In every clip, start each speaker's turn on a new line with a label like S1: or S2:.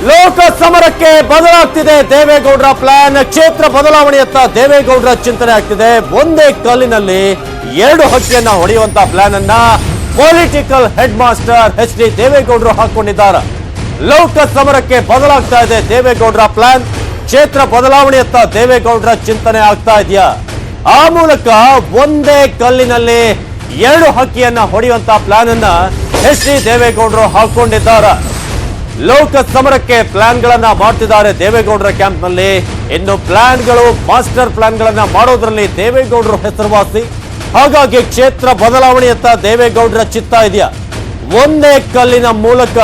S1: ಲೋಕ ಸಮರಕ್ಕೆ ಬದಲಾಗ್ತಿದೆ ದೇವೇಗೌಡರ ಪ್ಲಾನ್. ಕ್ಷೇತ್ರ ಬದಲಾವಣೆಯತ್ತ ದೇವೇಗೌಡರ ಚಿಂತನೆ ಆಗ್ತಿದೆ. ಒಂದೇ ಕಲ್ಲಿನಲ್ಲಿ ಎರಡು ಹಕ್ಕಿಯನ್ನ ಹೊಡೆಯುವಂತ ಪ್ಲಾನ್ ಅನ್ನ political head master H D ದೇವೇಗೌಡರು ಹಾಕೊಂಡಿದ್ದಾರೆ. ಲೋಕ ಸಮರಕ್ಕೆ ಬದಲಾಗ್ತಾ ಇದೆ ದೇವೇಗೌಡರ ಪ್ಲಾನ್. ಕ್ಷೇತ್ರ ಬದಲಾವಣೆಯತ್ತ ದೇವೇಗೌಡರ ಚಿಂತನೆ ಆಗ್ತಾ ಇದೆಯಾ? ಆ ಮೂಲಕ ಒಂದೇ ಕಲ್ಲಿನಲ್ಲಿ ಎರಡು ಹಕ್ಕಿಯನ್ನ ಹೊಡೆಯುವಂತ ಪ್ಲಾನ್ ಅನ್ನ ಎಚ್ ಡಿ ದೇವೇಗೌಡರು ಹಾಕೊಂಡಿದ್ದಾರೆ. ಲೋಕ ಸಮರಕ್ಕೆ ಪ್ಲಾನ್ ಗಳನ್ನ ಮಾಡ್ತಿದ್ದಾರೆ ದೇವೇಗೌಡರ ಕ್ಯಾಂಪ್ ನಲ್ಲಿ. ಇನ್ನು ಪ್ಲಾನ್ಗಳು ಮಾಸ್ಟರ್ ಪ್ಲಾನ್ ಗಳನ್ನ ಮಾಡೋದ್ರಲ್ಲಿ ದೇವೇಗೌಡರು ಹೆಸರುವಾಸಿ. ಹಾಗಾಗಿ ಕ್ಷೇತ್ರ ಬದಲಾವಣೆಯತ್ತ ದೇವೇಗೌಡರ ಚಿತ್ತ ಇದೆಯಾ? ಒಂದೇ ಕಲ್ಲಿನ ಮೂಲಕ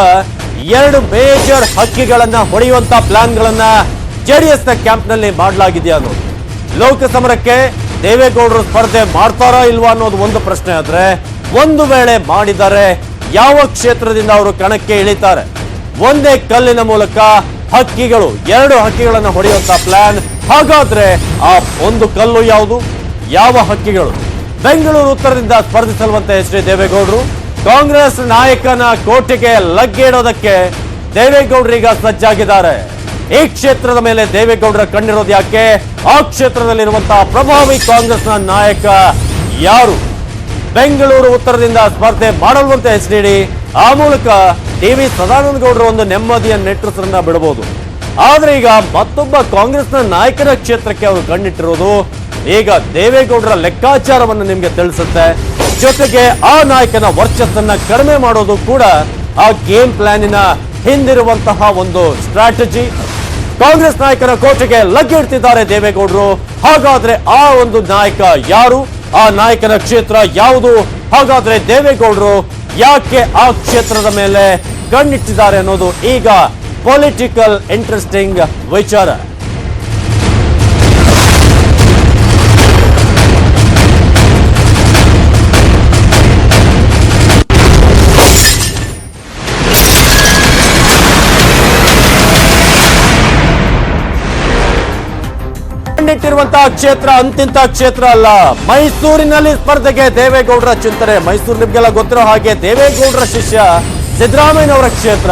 S1: ಎರಡು ಮೇಜರ್ ಹಕ್ಕಿಗಳನ್ನ ಹೊಡೆಯುವಂತ ಪ್ಲಾನ್ ಗಳನ್ನ ಜೆಡಿಎಸ್ ನ ಕ್ಯಾಂಪ್ ನಲ್ಲಿ ಮಾಡಲಾಗಿದೆಯಾ ಅನ್ನೋದು. ಲೋಕ ಸಮರಕ್ಕೆ ದೇವೇಗೌಡರು ಸ್ಪರ್ಧೆ ಮಾಡ್ತಾರಾ ಇಲ್ವಾ ಅನ್ನೋದು ಒಂದು ಪ್ರಶ್ನೆ. ಆದ್ರೆ ಒಂದು ವೇಳೆ ಮಾಡಿದರೆ ಯಾವ ಕ್ಷೇತ್ರದಿಂದ ಅವರು ಕಣಕ್ಕೆ ಇಳಿತಾರೆ? ಒಂದೇ ಕಲ್ಲಿನ ಮೂಲಕ ಹಕ್ಕಿಗಳು ಎರಡು ಹಕ್ಕಿಗಳನ್ನು ಹೊಡೆಯುವಂತ ಪ್ಲಾನ್. ಹಾಗಾದ್ರೆ ಆ ಒಂದು ಕಲ್ಲು ಯಾವುದು? ಯಾವ ಹಕ್ಕಿಗಳು? ಬೆಂಗಳೂರು ಉತ್ತರದಿಂದ ಸ್ಪರ್ಧಿಸಲ್ವಂತೆ ಎಚ್ ಡಿ ದೇವೇಗೌಡರು. ಕಾಂಗ್ರೆಸ್ ನಾಯಕನ ಕೋಟೆಗೆ ಲಗ್ಗೇಡೋದಕ್ಕೆ ದೇವೇಗೌಡರೀಗ ಸಜ್ಜಾಗಿದ್ದಾರೆ. ಈ ಕ್ಷೇತ್ರದ ಮೇಲೆ ದೇವೇಗೌಡರ ಕಣ್ಣಿರೋದು ಯಾಕೆ? ಆ ಕ್ಷೇತ್ರದಲ್ಲಿರುವಂತಹ ಪ್ರಭಾವಿ ಕಾಂಗ್ರೆಸ್ನ ನಾಯಕ ಯಾರು? ಬೆಂಗಳೂರು ಉತ್ತರದಿಂದ ಸ್ಪರ್ಧೆ ಮಾಡಲ್ವಂತೆ ಎಚ್ ಡಿ. ಆ ಮೂಲಕ ಟಿವಿ ಸದಾನಂದ ಗೌಡರು ಒಂದು ನೆಮ್ಮದಿಯ ನೆಟ್ಟರನ್ನ ಬಿಡಬಹುದು. ಆದ್ರೆ ಈಗ ಮತ್ತೊಬ್ಬ ಕಾಂಗ್ರೆಸ್ನ ನಾಯಕರ ಕ್ಷೇತ್ರಕ್ಕೆ ಅವರು ಕಣ್ಣಿಟ್ಟಿರೋದು ಈಗ ದೇವೇಗೌಡರ ಲೆಕ್ಕಾಚಾರವನ್ನು ನಿಮ್ಗೆ ತಿಳಿಸುತ್ತೆ. ಜೊತೆಗೆ ಆ ನಾಯಕನ ವರ್ಚಸ್ಸನ್ನ ಕಡಿಮೆ ಮಾಡೋದು ಕೂಡ ಆ ಗೇಮ್ ಪ್ಲಾನಿನ ಹಿಂದಿರುವಂತಹ ಒಂದು ಸ್ಟ್ರಾಟಜಿ. ಕಾಂಗ್ರೆಸ್ ನಾಯಕನ ಕೋಟೆಗೆ ಲಗ್ಗಿಡ್ತಿದ್ದಾರೆ ದೇವೇಗೌಡರು. ಹಾಗಾದ್ರೆ ಆ ಒಂದು ನಾಯಕ ಯಾರು? ಆ ನಾಯಕನ ಕ್ಷೇತ್ರ ಯಾವುದು? ಹಾಗಾದ್ರೆ ದೇವೇಗೌಡರು ಯಾಕೆ ಆ ಕ್ಷೇತ್ರದ ಮೇಲೆ ಕಣ್ಣಿಟ್ಟಿದ್ದಾರೆ ಅನ್ನೋದು ಈಗ ಪೊಲಿಟಿಕಲ್ ಇಂಟ್ರೆಸ್ಟಿಂಗ್ ವಿಚಾರ. ಕಣ್ಣಿಟ್ಟಿರುವಂತಹ ಕ್ಷೇತ್ರ ಅಂತಿಂತ ಕ್ಷೇತ್ರ ಅಲ್ಲ. ಮೈಸೂರಿನಲ್ಲಿ ಸ್ಪರ್ಧೆಗೆ ದೇವೇಗೌಡರ ಚಿಂತನೆ. ಮೈಸೂರು ನಿಮ್ಗೆಲ್ಲ ಗೊತ್ತಿರೋ ಹಾಗೆ ದೇವೇಗೌಡರ ಶಿಷ್ಯ ಸಿದ್ದರಾಮಯ್ಯನವರ ಕ್ಷೇತ್ರ.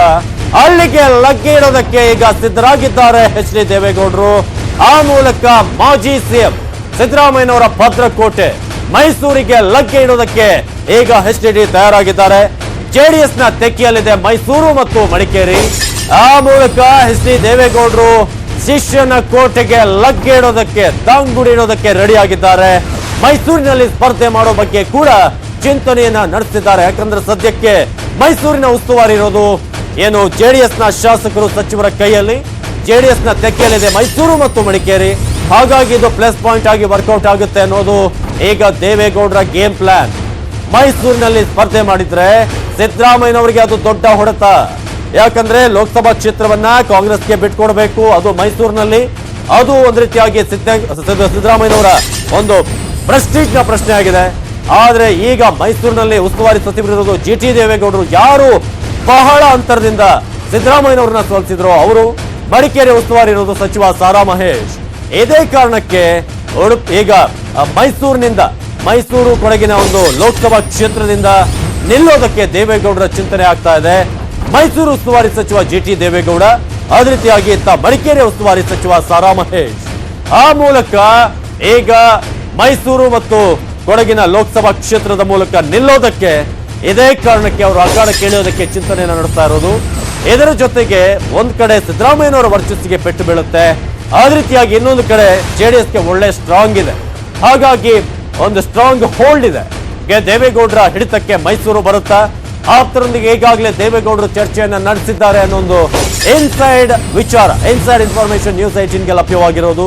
S1: ಅಲ್ಲಿಗೆ ಲಗ್ಗೆ ಇಡೋದಕ್ಕೆ ಈಗ ಸಿದ್ಧರಾಗಿದ್ದಾರೆ ಎಚ್ ಡಿ ದೇವೇಗೌಡರು. ಆ ಮೂಲಕ ಮಾಜಿ ಸಿಎಂ ಸಿದ್ದರಾಮಯ್ಯನವರ ಭದ್ರಕೋಟೆ ಮೈಸೂರಿಗೆ ಲಗ್ಗೆ ಇಡೋದಕ್ಕೆ ಈಗ ಎಚ್ ಡಿ ತಯಾರಾಗಿದ್ದಾರೆ. ಜೆಡಿಎಸ್ ನ ತೆಕ್ಕಿಯಲ್ಲಿದೆ ಮೈಸೂರು ಮತ್ತು ಮಡಿಕೇರಿ. ಆ ಮೂಲಕ ಎಚ್ ಡಿ ದೇವೇಗೌಡರು ಶಿಷ್ಯನ ಕೋಟೆಗೆ ಲಗ್ಗೆ ಇಡೋದಕ್ಕೆ ದಾಂಗುಡಿ ಇಡೋದಕ್ಕೆ ರೆಡಿ ಆಗಿದ್ದಾರೆ. ಮೈಸೂರಿನಲ್ಲಿ ಸ್ಪರ್ಧೆ ಮಾಡೋ ಬಗ್ಗೆ ಕೂಡ ಚಿಂತನೆಯನ್ನ ನಡೆಸಿದ್ದಾರೆ. ಯಾಕಂದ್ರೆ ಸದ್ಯಕ್ಕೆ ಮೈಸೂರಿನ ಉಸ್ತುವಾರಿ ಇರೋದು ಏನು ಜೆಡಿಎಸ್ ನ ಶಾಸಕರು ಸಚಿವರ ಕೈಯಲ್ಲಿ. ಜೆಡಿಎಸ್ ನ ತೆಕ್ಕೆಯಲ್ಲಿದೆ ಮೈಸೂರು ಮತ್ತು ಮಡಿಕೇರಿ. ಹಾಗಾಗಿ ಇದು ಪ್ಲಸ್ ಪಾಯಿಂಟ್ ಆಗಿ ವರ್ಕೌಟ್ ಆಗುತ್ತೆ ಅನ್ನೋದು ಈಗ ದೇವೇಗೌಡರ ಗೇಮ್ ಪ್ಲಾನ್. ಮೈಸೂರಿನಲ್ಲಿ ಸ್ಪರ್ಧೆ ಮಾಡಿದ್ರೆ ಸಿದ್ದರಾಮಯ್ಯನವರಿಗೆ ಅದು ದೊಡ್ಡ ಹೊಡೆತ. ಯಾಕಂದ್ರೆ ಲೋಕಸಭಾ ಕ್ಷೇತ್ರವನ್ನ ಕಾಂಗ್ರೆಸ್ಗೆ ಬಿಟ್ಕೊಡ್ಬೇಕು, ಅದು ಮೈಸೂರಿನಲ್ಲಿ. ಅದು ಒಂದು ರೀತಿಯಾಗಿ ಸಿದ್ದರಾಮಯ್ಯನವರ ಒಂದು ಪ್ರೆಸ್ಟೀಜ್ ನ ಪ್ರಶ್ನೆ ಆಗಿದೆ. ಆದ್ರೆ ಈಗ ಮೈಸೂರಿನಲ್ಲಿ ಉಸ್ತುವಾರಿ ಸಚಿವರಿರೋದು ಜಿ ಟಿ ದೇವೇಗೌಡರು. ಯಾರು ಬಹಳ ಅಂತರದಿಂದ ಸಿದ್ದರಾಮಯ್ಯನವ್ರನ್ನ ಸೋಲಿಸಿದ್ರು ಅವರು. ಮಡಿಕೇರಿ ಉಸ್ತುವಾರಿ ಇರೋದು ಸಚಿವ ಸಾರಾ ಮಹೇಶ್. ಇದೇ ಕಾರಣಕ್ಕೆ ಈಗ ಮೈಸೂರು ಕೊಡಗಿನ ಒಂದು ಲೋಕಸಭಾ ಕ್ಷೇತ್ರದಿಂದ ನಿಲ್ಲೋದಕ್ಕೆ ದೇವೇಗೌಡರ ಚಿಂತನೆ ಆಗ್ತಾ ಇದೆ. ಮೈಸೂರು ಉಸ್ತುವಾರಿ ಸಚಿವ ಜಿ ಟಿ ದೇವೇಗೌಡ, ಅದೇ ರೀತಿಯಾಗಿ ಮಡಿಕೇರಿ ಉಸ್ತುವಾರಿ ಸಚಿವ ಸಾರಾ ಮಹೇಶ್. ಆ ಮೂಲಕ ಈಗ ಮೈಸೂರು ಮತ್ತು ಕೊಡಗಿನ ಲೋಕಸಭಾ ಕ್ಷೇತ್ರದ ಮೂಲಕ ನಿಲ್ಲೋದಕ್ಕೆ ಇದೇ ಕಾರಣಕ್ಕೆ ಅವರು ಅಖಾಡಕ್ಕೆ ಇಳಿಯೋದಕ್ಕೆ ಚಿಂತನೆಯನ್ನು ನಡೆಸ್ತಾ ಇರೋದು. ಇದರ ಜೊತೆಗೆ ಒಂದ್ ಕಡೆ ಸಿದ್ದರಾಮಯ್ಯನವರ ವರ್ಚಸ್ಸಿಗೆ ಪೆಟ್ಟು ಬೀಳುತ್ತೆ. ಅದೇ ರೀತಿಯಾಗಿ ಇನ್ನೊಂದು ಕಡೆ ಜೆಡಿಎಸ್ಗೆ ಒಳ್ಳೆ ಸ್ಟ್ರಾಂಗ್ ಇದೆ. ಹಾಗಾಗಿ ಒಂದು ಸ್ಟ್ರಾಂಗ್ ಹೋಲ್ಡ್ ಇದೆ. ದೇವೇಗೌಡರ ಹಿಡಿತಕ್ಕೆ ಮೈಸೂರು ಬರುತ್ತಾ? ಆಪ್ತರೊಂದಿಗೆ ಈಗಾಗಲೇ ದೇವೇಗೌಡರು ಚರ್ಚೆಯನ್ನ ನಡೆಸಿದ್ದಾರೆ ಅನ್ನೋ ಒಂದು ಇನ್ಸೈಡ್ ವಿಚಾರ, ಇನ್ಸೈಡ್ ಇನ್ಫಾರ್ಮೇಶನ್ ನ್ಯೂಸ್ 18ಗೆ ಲಭ್ಯವಾಗಿರೋದು.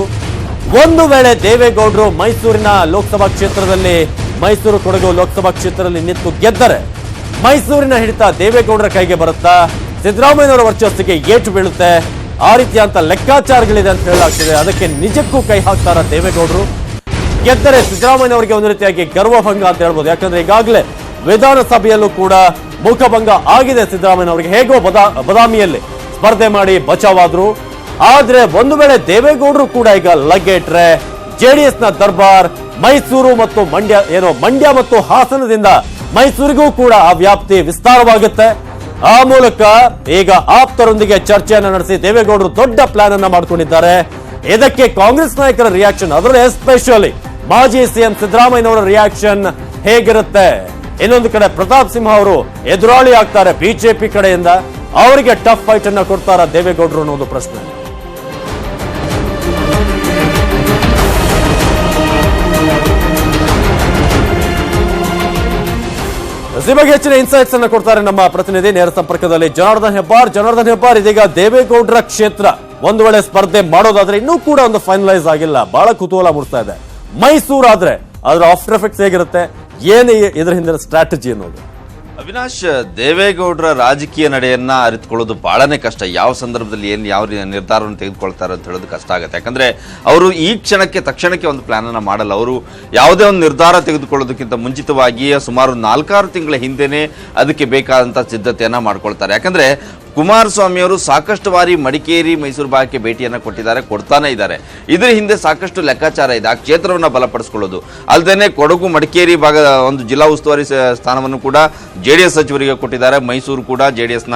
S1: ಒಂದು ವೇಳೆ ದೇವೇಗೌಡರು ಮೈಸೂರಿನ ಲೋಕಸಭಾ ಕ್ಷೇತ್ರದಲ್ಲಿ, ಮೈಸೂರು ಕೊಡಗು ಲೋಕಸಭಾ ಕ್ಷೇತ್ರದಲ್ಲಿ ನಿಂತು ಗೆದ್ದರೆ ಮೈಸೂರಿನ ಹಿಡಿತ ದೇವೇಗೌಡರ ಕೈಗೆ ಬರುತ್ತಾ? ಸಿದ್ದರಾಮಯ್ಯನವರ ವರ್ಚಸ್ಸಿಗೆ ಏಟು ಬೀಳುತ್ತೆ? ಆ ರೀತಿಯಂತ ಲೆಕ್ಕಾಚಾರಗಳಿದೆ ಅಂತ ಹೇಳಲಾಗ್ತಿದೆ. ಅದಕ್ಕೆ ನಿಜಕ್ಕೂ ಕೈ ಹಾಕ್ತಾರ ದೇವೇಗೌಡರು? ಗೆದ್ದರೆ ಸಿದ್ದರಾಮಯ್ಯನವರಿಗೆ ಒಂದು ರೀತಿಯಾಗಿ ಗರ್ವಭಂಗ ಅಂತ ಹೇಳ್ಬೋದು. ಯಾಕಂದ್ರೆ ಈಗಾಗಲೇ ವಿಧಾನಸಭೆಯಲ್ಲೂ ಕೂಡ ಮುಖಭಂಗ ಆಗಿದೆ ಸಿದ್ದರಾಮಯ್ಯನವರಿಗೆ. ಹೇಗೋ ಬದಾಮಿಯಲ್ಲಿ ಸ್ಪರ್ಧೆ ಮಾಡಿ ಬಚಾವಾದ್ರು. ಆದ್ರೆ ಒಂದು ವೇಳೆ ದೇವೇಗೌಡರು ಕೂಡ ಈಗ ಲಗ್ಗೆ ಇಟ್ರೆ ಜೆಡಿಎಸ್ ನ ದರ್ಬಾರ್ ಮೈಸೂರು ಮತ್ತು ಮಂಡ್ಯ ಮತ್ತು ಹಾಸನದಿಂದ ಮೈಸೂರಿಗೂ ಕೂಡ ಆ ವ್ಯಾಪ್ತಿ ವಿಸ್ತಾರವಾಗುತ್ತೆ. ಆ ಮೂಲಕ ಈಗ ಆಪ್ತರೊಂದಿಗೆ ಚರ್ಚೆಯನ್ನು ನಡೆಸಿ ದೇವೇಗೌಡರು ದೊಡ್ಡ ಪ್ಲಾನ್ ಅನ್ನ ಮಾಡ್ಕೊಂಡಿದ್ದಾರೆ. ಇದಕ್ಕೆ ಕಾಂಗ್ರೆಸ್ ನಾಯಕರ ರಿಯಾಕ್ಷನ್, ಅದರಲ್ಲೂ ಎಸ್ಪೆಷಲಿ ಮಾಜಿ ಸಿಎಂ ಸಿದ್ದರಾಮಯ್ಯನವರ ರಿಯಾಕ್ಷನ್ ಹೇಗಿರುತ್ತೆ? ಇನ್ನೊಂದು ಕಡೆ ಪ್ರತಾಪ್ ಸಿಂಹ ಅವರು ಎದುರಾಳಿ ಆಗ್ತಾರೆ ಬಿಜೆಪಿ ಕಡೆಯಿಂದ, ಅವರಿಗೆ ಟಫ್ ಫೈಟ್ ಅನ್ನ ಕೊಡ್ತಾರ ದೇವೇಗೌಡರು ಅನ್ನೋದು ಪ್ರಶ್ನೆ. ಈ ಬಗ್ಗೆ ಹೆಚ್ಚಿನ ಇನ್ಸೈಟ್ಸ್ ಅನ್ನ ಕೊಡ್ತಾರೆ ನಮ್ಮ ಪ್ರತಿನಿಧಿ ನೇರ ಸಂಪರ್ಕದಲ್ಲಿ ಜನಾರ್ದನ್ ಹೆಬ್ಬಾರ್. ಇದೀಗ ದೇವೇಗೌಡರ ಕ್ಷೇತ್ರ ಒಂದು ವೇಳೆ ಸ್ಪರ್ಧೆ ಮಾಡೋದಾದ್ರೆ ಇನ್ನೂ ಕೂಡ ಒಂದು ಫೈನಲೈಸ್ ಆಗಿಲ್ಲ, ಬಹಳ ಕುತೂಹಲ ಮೂಡಿಸ್ತಾ ಇದೆ. ಮೈಸೂರಾದ್ರೆ ಅದರ ಆಫ್ಟರ್ ಎಫೆಕ್ಟ್ಸ್ ಹೇಗಿರುತ್ತೆ, ಏನು ಇದರ ಹಿಂದಿನ ಸ್ಟ್ರಾಟಜಿ ಅನ್ನೋದು?
S2: ಅವಿನಾಶ್, ದೇವೇಗೌಡರ ರಾಜಕೀಯ ನಡೆಯನ್ನ ಅರಿತುಕೊಳ್ಳೋದು ಬಹಳನೇ ಕಷ್ಟ. ಯಾವ ಸಂದರ್ಭದಲ್ಲಿ ಯಾವ ನಿರ್ಧಾರವನ್ನು ತೆಗೆದುಕೊಳ್ತಾರೆ ಅಂತ ಹೇಳೋದು ಕಷ್ಟ ಆಗುತ್ತೆ. ಯಾಕಂದ್ರೆ ಅವರು ಈ ಕ್ಷಣಕ್ಕೆ ತಕ್ಷಣಕ್ಕೆ ಒಂದು ಪ್ಲಾನ್ ಅನ್ನ ಮಾಡಲ್ಲ. ಅವರು ಯಾವುದೇ ಒಂದು ನಿರ್ಧಾರ ತೆಗೆದುಕೊಳ್ಳೋದಕ್ಕಿಂತ ಮುಂಚಿತವಾಗಿಯೇ ಸುಮಾರು 4-6 ತಿಂಗಳ ಹಿಂದೆನೆ ಅದಕ್ಕೆ ಬೇಕಾದಂತ ಸಿದ್ಧತೆಯನ್ನ ಮಾಡ್ಕೊಳ್ತಾರೆ. ಯಾಕಂದ್ರೆ ಕುಮಾರಸ್ವಾಮಿ ಅವರು ಸಾಕಷ್ಟು ಬಾರಿ ಮಡಿಕೇರಿ ಮೈಸೂರು ಭಾಗಕ್ಕೆ ಭೇಟಿಯನ್ನ ಕೊಡ್ತಾನೆ ಇದ್ದಾರೆ. ಇದರ ಹಿಂದೆ ಸಾಕಷ್ಟು ಲೆಕ್ಕಾಚಾರ ಇದೆ. ಆ ಕ್ಷೇತ್ರವನ್ನ ಬಲಪಡಿಸಿಕೊಳ್ಳೋದು ಅಲ್ಲದೆ ಕೊಡಗು ಮಡಿಕೇರಿ ಭಾಗದ ಒಂದು ಜಿಲ್ಲಾ ಉಸ್ತುವಾರಿ ಸ್ಥಾನವನ್ನು ಕೂಡ ಜೆಡಿಎಸ್ ಸಚಿವರಿಗೆ ಕೊಟ್ಟಿದ್ದಾರೆ. ಮೈಸೂರು ಕೂಡ ಜೆಡಿಎಸ್ನ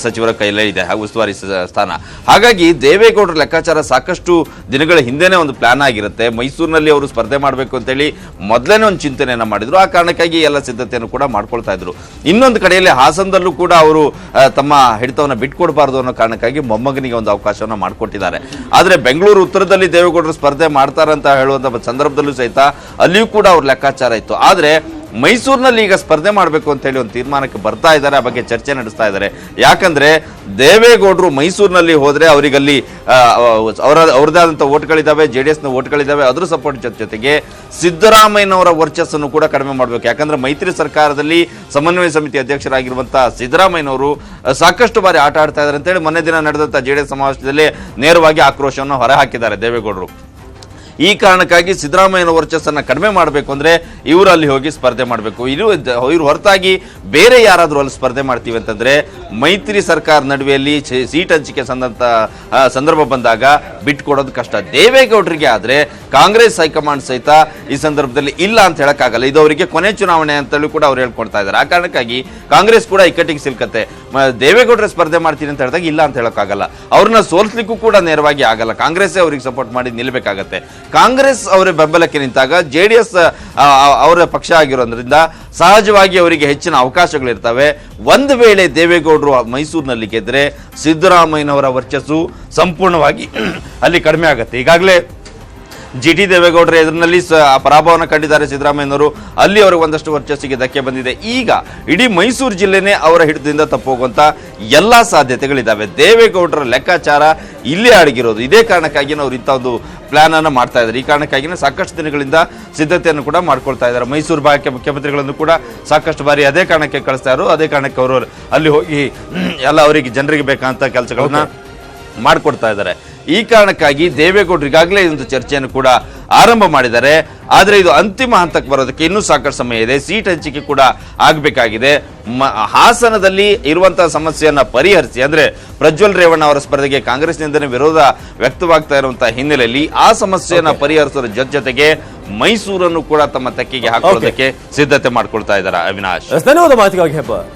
S2: ಸಚಿವರ ಕೈಲೇ ಇದೆ ಉಸ್ತುವಾರಿ ಸ್ಥಾನ. ಹಾಗಾಗಿ ದೇವೇಗೌಡರ ಲೆಕ್ಕಾಚಾರ ಸಾಕಷ್ಟು ದಿನಗಳ ಹಿಂದೆನೆ ಒಂದು ಪ್ಲಾನ್ ಆಗಿರುತ್ತೆ. ಮೈಸೂರಿನಲ್ಲಿ ಅವರು ಸ್ಪರ್ಧೆ ಮಾಡಬೇಕು ಅಂತೇಳಿ ಮೊದಲೇನೆ ಒಂದು ಚಿಂತನೆಯನ್ನ ಮಾಡಿದ್ರು. ಆ ಕಾರಣಕ್ಕಾಗಿ ಎಲ್ಲ ಸಿದ್ಧತೆಯನ್ನು ಕೂಡ ಮಾಡ್ಕೊಳ್ತಾ ಇದ್ರು. ಇನ್ನೊಂದು ಕಡೆಯಲ್ಲಿ ಹಾಸನದಲ್ಲೂ ಕೂಡ ಅವರು ತಮ್ಮ ಹಿಡಿತವನ್ನ ಬಿಟ್ಕೊಡ್ಬಾರ್ದು ಅನ್ನೋ ಕಾರಣಕ್ಕಾಗಿ ಮೊಮ್ಮಗನಿಗೆ ಒಂದು ಅವಕಾಶವನ್ನ ಮಾಡಿಕೊಟ್ಟಿದ್ದಾರೆ. ಆದ್ರೆ ಬೆಂಗಳೂರು ಉತ್ತರದಲ್ಲಿ ದೇವೇಗೌಡರು ಸ್ಪರ್ಧೆ ಮಾಡ್ತಾರಂತ ಹೇಳುವಂತ ಸಂದರ್ಭದಲ್ಲೂ ಸಹಿತ ಅಲ್ಲಿಯೂ ಕೂಡ ಅವ್ರ ಲೆಕ್ಕಾಚಾರ ಇತ್ತು. ಆದ್ರೆ ಮೈಸೂರಿನಲ್ಲಿ ಈಗ ಸ್ಪರ್ಧೆ ಮಾಡಬೇಕು ಅಂತ ಹೇಳಿ ಒಂದು ತೀರ್ಮಾನಕ್ಕೆ ಬರ್ತಾ ಇದ್ದಾರೆ. ಆ ಬಗ್ಗೆ ಚರ್ಚೆ ನಡೆಸ್ತಾ ಇದ್ದಾರೆ. ಯಾಕಂದ್ರೆ ದೇವೇಗೌಡರು ಮೈಸೂರಿನಲ್ಲಿ ಹೋದ್ರೆ ಅವರಿಗಲ್ಲಿ ಅವರದೇ ಆದಂತ ಓಟ್ಗಳಿದ್ದಾವೆ, ಜೆಡಿಎಸ್ನ ಓಟ್ಗಳಿದ್ದಾವೆ. ಅದ್ರ ಸಪೋರ್ಟ್ ಜೊತೆಗೆ ಸಿದ್ದರಾಮಯ್ಯನವರ ವರ್ಚಸ್ಸನ್ನು ಕೂಡ ಕಡಿಮೆ ಮಾಡಬೇಕು. ಯಾಕಂದ್ರೆ ಮೈತ್ರಿ ಸರ್ಕಾರದಲ್ಲಿ ಸಮನ್ವಯ ಸಮಿತಿ ಅಧ್ಯಕ್ಷರಾಗಿರುವಂತಹ ಸಿದ್ದರಾಮಯ್ಯನವರು ಸಾಕಷ್ಟು ಬಾರಿ ಆಟ ಆಡ್ತಾ ಇದ್ದಾರೆ ಅಂತೇಳಿ ಮೊನ್ನೆ ದಿನ ನಡೆದಂತ ಜೆಡಿಎಸ್ ಸಮಾವೇಶದಲ್ಲಿ ನೇರವಾಗಿ ಆಕ್ರೋಶವನ್ನು ಹೊರಹಾಕಿದ್ದಾರೆ ದೇವೇಗೌಡರು. ಈ ಕಾರಣಕ್ಕಾಗಿ ಸಿದ್ದರಾಮಯ್ಯನ ವರ್ಚಸ್ಸನ್ನ ಕಡಿಮೆ ಮಾಡಬೇಕು ಅಂದ್ರೆ ಇವರು ಅಲ್ಲಿ ಹೋಗಿ ಸ್ಪರ್ಧೆ ಮಾಡಬೇಕು. ಇವರು ಹೊರತಾಗಿ ಬೇರೆ ಯಾರಾದ್ರೂ ಅಲ್ಲಿ ಸ್ಪರ್ಧೆ ಮಾಡ್ತೀವಿ ಅಂತಂದ್ರೆ ಮೈತ್ರಿ ಸರ್ಕಾರ ನಡುವೆಯಲ್ಲಿ ಸೀಟ್ ಹಂಚಿಕೆ ಸಂದರ್ಭ ಬಂದಾಗ ಬಿಟ್ಕೊಡೋದು ಕಷ್ಟ. ದೇವೇಗೌಡರಿಗೆ ಆದ್ರೆ ಕಾಂಗ್ರೆಸ್ ಹೈಕಮಾಂಡ್ ಸಹಿತ ಈ ಸಂದರ್ಭದಲ್ಲಿ ಇಲ್ಲ ಅಂತ ಹೇಳಕ್ಕಾಗಲ್ಲ. ಇದು ಅವರಿಗೆ ಕೊನೆ ಚುನಾವಣೆ ಅಂತೇಳಿ ಕೂಡ ಅವ್ರು ಹೇಳ್ಕೊಡ್ತಾ ಇದ್ದಾರೆ. ಆ ಕಾರಣಕ್ಕಾಗಿ ಕಾಂಗ್ರೆಸ್ ಕೂಡ ಇಕ್ಕಟ್ಟಿಗೆ ಸಿಲ್ಕತ್ತೆ. ದೇವೇಗೌಡರ ಸ್ಪರ್ಧೆ ಮಾಡ್ತೀನಿ ಅಂತ ಹೇಳಿದಾಗ ಇಲ್ಲ ಅಂತ ಹೇಳಕ್ಕಾಗಲ್ಲ. ಅವ್ರನ್ನ ಸೋಲ್ಸ್ಲಿಕ್ಕೂ ಕೂಡ ನೇರವಾಗಿ ಆಗಲ್ಲ. ಕಾಂಗ್ರೆಸ್ ಅವರಿಗೆ ಸಪೋರ್ಟ್ ಮಾಡಿ ನಿಲ್ಬೇಕಾಗತ್ತೆ. ಕಾಂಗ್ರೆಸ್ ಅವರ ಬೆಂಬಲಕ್ಕೆ ನಿಂತಾಗ ಜೆಡಿಎಸ್ ಅವರ ಪಕ್ಷ ಆಗಿರೋದ್ರಿಂದ ಸಹಜವಾಗಿ ಅವರಿಗೆ ಹೆಚ್ಚಿನ ಅವಕಾಶಗಳಿರ್ತವೆ. ಒಂದು ವೇಳೆ ದೇವೇಗೌಡರು ಮೈಸೂರಿನಲ್ಲಿ ಗೆದ್ರೆ ಸಿದ್ದರಾಮಯ್ಯನವರ ವರ್ಚಸ್ಸು ಸಂಪೂರ್ಣವಾಗಿ ಅಲ್ಲಿ ಕಡಿಮೆ ಆಗುತ್ತೆ. ಈಗಾಗಲೇ ಜಿಟಿ ದೇವೇಗೌಡರ ಎದುರಿನಲ್ಲಿ ಪರಾಭವನ ಕಂಡಿದ್ದಾರೆ ಸಿದ್ದರಾಮಯ್ಯನವರು. ಅಲ್ಲಿ ಅವರಿಗೆ ಒಂದಷ್ಟು ವರ್ಚಸ್ಸಿಗೆ ಧಕ್ಕೆ ಬಂದಿದೆ. ಈಗ ಇಡೀ ಮೈಸೂರು ಜಿಲ್ಲೆನೇ ಅವರ ಹಿಡಿತದಿಂದ ತಪ್ಪೋಗುವಂತ ಎಲ್ಲಾ ಸಾಧ್ಯತೆಗಳಿದ್ದಾವೆ. ದೇವೇಗೌಡರ ಲೆಕ್ಕಾಚಾರ ಇಲ್ಲೇ ಅಡಗಿರೋದು. ಇದೇ ಕಾರಣಕ್ಕಾಗಿ ಅವರು ಇಂಥ ಒಂದು ಪ್ಲಾನ್ ಅನ್ನ ಮಾಡ್ತಾ ಇದ್ದಾರೆ. ಈ ಕಾರಣಕ್ಕಾಗಿನೇ ಸಾಕಷ್ಟು ದಿನಗಳಿಂದ ಸಿದ್ಧತೆಯನ್ನು ಕೂಡ ಮಾಡ್ಕೊಳ್ತಾ ಇದ್ದಾರೆ. ಮೈಸೂರು ಭಾಗಕ್ಕೆ ಮುಖ್ಯಮಂತ್ರಿಗಳನ್ನು ಕೂಡ ಸಾಕಷ್ಟು ಬಾರಿ ಅದೇ ಕಾರಣಕ್ಕೆ ಕಳಿಸ್ತಾ ಇದ್ರು. ಅದೇ ಕಾರಣಕ್ಕೆ ಅವರು ಅಲ್ಲಿ ಹೋಗಿ ಎಲ್ಲ ಅವರಿಗೆ ಜನರಿಗೆ ಬೇಕಂತ ಕೆಲಸಗಳನ್ನ ಮಾಡಿಕೊಡ್ತಾ ಇದ್ದಾರೆ. ಈ ಕಾರಣಕ್ಕಾಗಿ ದೇವೇಗೌಡರು ಈಗಾಗಲೇ ಒಂದು ಚರ್ಚೆಯನ್ನು ಕೂಡ ಆರಂಭ ಮಾಡಿದ್ದಾರೆ. ಆದರೆ ಇದು ಅಂತಿಮ ಹಂತಕ್ಕೆ ಬರೋದಕ್ಕೆ ಇನ್ನೂ ಸಾಕಷ್ಟು ಸಮಯ ಇದೆ. ಸೀಟ್ ಹಂಚಿಕೆ ಕೂಡ ಆಗಬೇಕಾಗಿದೆ. ಹಾಸನದಲ್ಲಿ ಇರುವಂತಹ ಸಮಸ್ಯೆಯನ್ನ ಪರಿಹರಿಸಿ, ಅಂದ್ರೆ ಪ್ರಜ್ವಲ್ ರೇವಣ್ಣ ಅವರ ಸ್ಪರ್ಧೆಗೆ ಕಾಂಗ್ರೆಸ್ನಿಂದಲೇ ವಿರೋಧ ವ್ಯಕ್ತವಾಗ್ತಾ ಇರುವಂತಹ ಹಿನ್ನೆಲೆಯಲ್ಲಿ ಆ ಸಮಸ್ಯೆಯನ್ನ ಪರಿಹರಿಸೋದ್ರ ಜೊತೆಗೆ ಮೈಸೂರನ್ನು ಕೂಡ ತಮ್ಮ ತೆಕ್ಕೆಗೆ ಹಾಕೋದಕ್ಕೆ ಸಿದ್ಧತೆ ಮಾಡ್ಕೊಳ್ತಾ ಇದ್ದಾರೆ. ಅವಿನಾಶ್,
S1: ಧನ್ಯವಾದ ಮಾಹಿತಿಗಾಗಿ ಹೆಬ್ಬಾರ್.